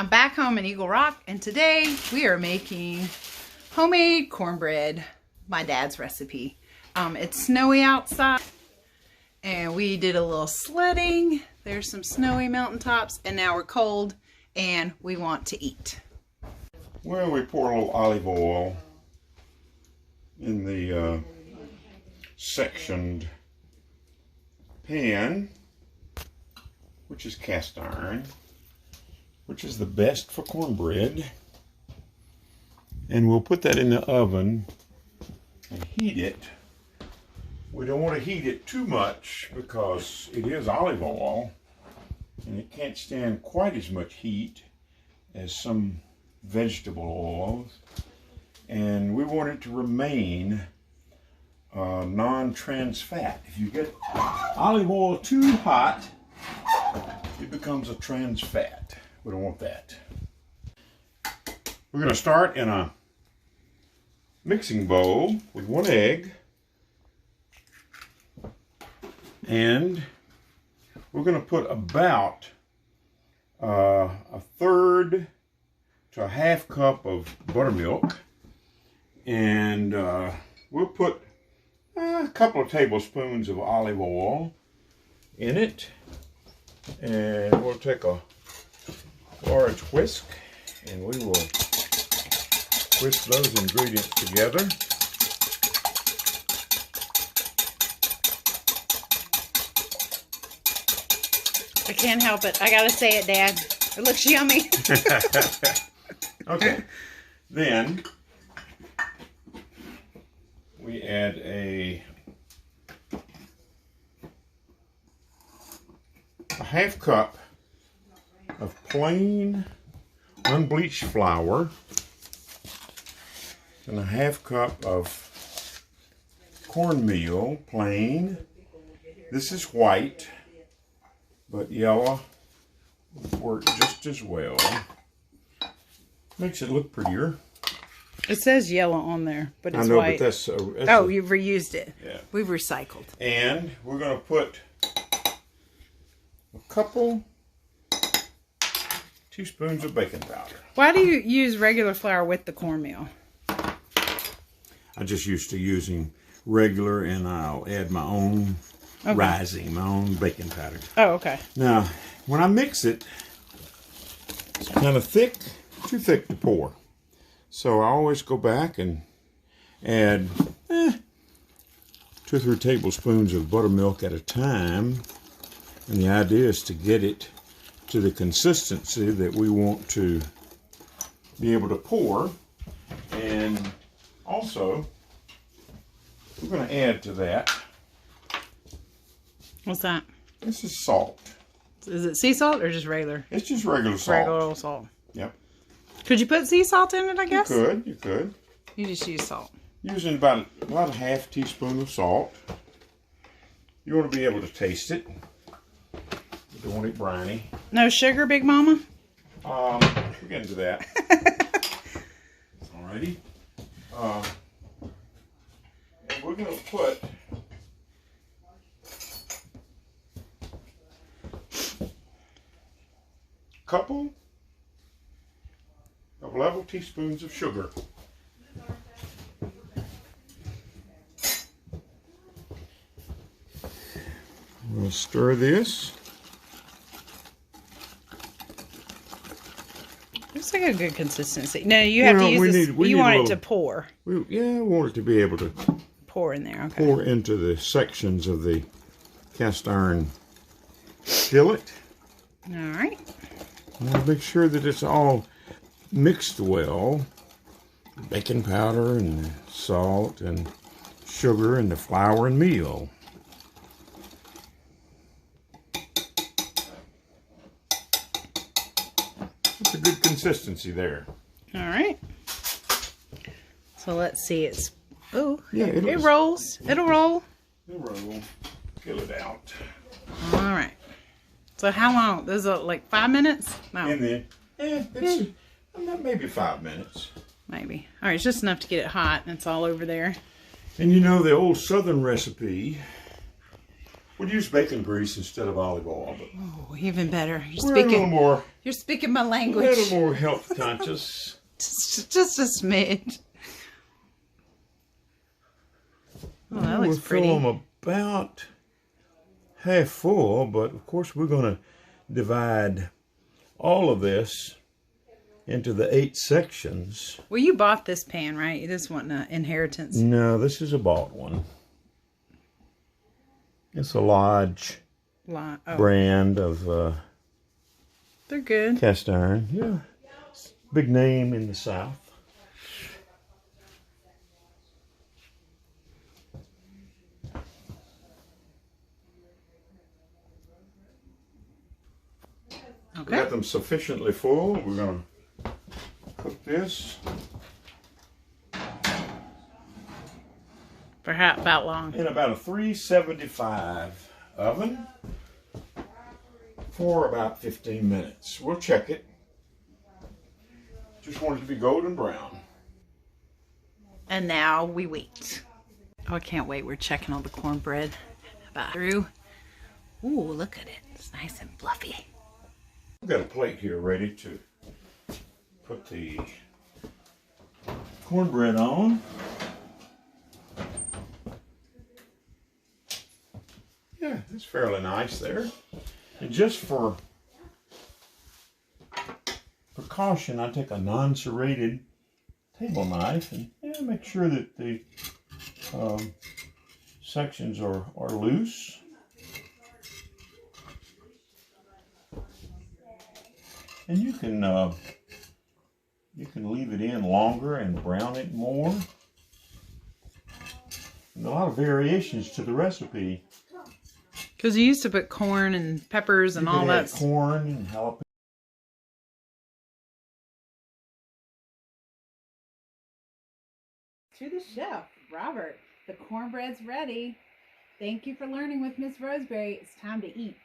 I'm back home in Eagle Rock, and today we are making homemade cornbread, my dad's recipe. It's snowy outside, and we did a little sledding. There's some snowy mountaintops, and now we're cold, and we want to eat. Well, we pour a little olive oil in the sectioned pan, which is cast iron, which is the best for cornbread. And we'll put that in the oven and heat it. We don't want to heat it too much because it is olive oil and it can't stand quite as much heat as some vegetable oils. And we want it to remain non-trans fat. If you get olive oil too hot, it becomes a trans fat. We don't want that. We're going to start in a mixing bowl with 1 egg, and we're going to put about a 1/3 to a 1/2 cup of buttermilk, and we'll put a couple of tablespoons of olive oil in it, and we'll take a large whisk and we will whisk those ingredients together. I can't help it. I gotta say it, Dad. It looks yummy. Okay. Then we add a 1/2 cup of plain unbleached flour and a 1/2 cup of cornmeal, plain. This is white, but yellow would work just as well. Makes it look prettier. It says yellow on there, but it's I know, white. but that's oh, you've reused it. Yeah. We've recycled. And we're going to put a couple teaspoons of baking powder. Why do you use regular flour with the cornmeal? I'm just used to using regular, and I'll add my own rising, my own baking powder. Oh, okay. Now, when I mix it, it's kind of thick, too thick to pour. So I always go back and add 2 or 3 tablespoons of buttermilk at a time. And the idea is to get it to the consistency that we want to be able to pour. And also, we're going to add to that. What's that? This is salt. Is it sea salt or just regular? It's just regular salt. Regular salt. Yep. Could you put sea salt in it, I guess? You could. You just use salt. Using about a 1/2 teaspoon of salt. You want to be able to taste it. You don't want it briny. No sugar, Big Mama? We'll get into that. Alrighty. And we're going to put a couple of level teaspoons of sugar. We'll stir this. Looks like a good consistency. No, you have to use this. You want it to pour. Yeah, I want it to be able to pour in there. Okay. Pour into the sections of the cast iron skillet. All right. And make sure that it's all mixed well. Baking powder and salt and sugar and the flour and meal. It's a good consistency there. All right. So let's see. It's yeah, it rolls. It'll roll. It'll roll. Fill it out. All right. So how long? Is it like 5 minutes? No. And then, it's maybe 5 minutes. Maybe. All right, it's just enough to get it hot, and it's all over there. And you know the old Southern recipe We'll use bacon grease instead of olive oil, but Oh, even better. we're a little more, You're speaking my a language. little more health conscious. Just a smidge. Oh, that looks pretty. We'll fill them about half full, but of course we're going to divide all of this into the 8 sections. Well, you bought this pan, right? This wasn't an inheritance. No, this is a bought one. It's a Lodge brand of they're good. cast iron. Yeah, big name in the South. Okay. We got them sufficiently full. We're going to cook this. For how about long? In about a 375 oven for about 15 minutes. We'll check it. Just want it to be golden brown. And now we wait. Oh, I can't wait. We're checking all the cornbread about through. Ooh, look at it. It's nice and fluffy. I've got a plate here ready to put the cornbread on. Yeah, it's fairly nice there. And just for precaution, I take a non-serrated table knife and make sure that the sections are loose. And you can leave it in longer and brown it more. And a lot of variations to the recipe. Because you used to put corn and peppers and all that. Corn and jalapeno. To the chef, Robert. The cornbread's ready. Thank you for learning with Miss Roseberry. It's time to eat.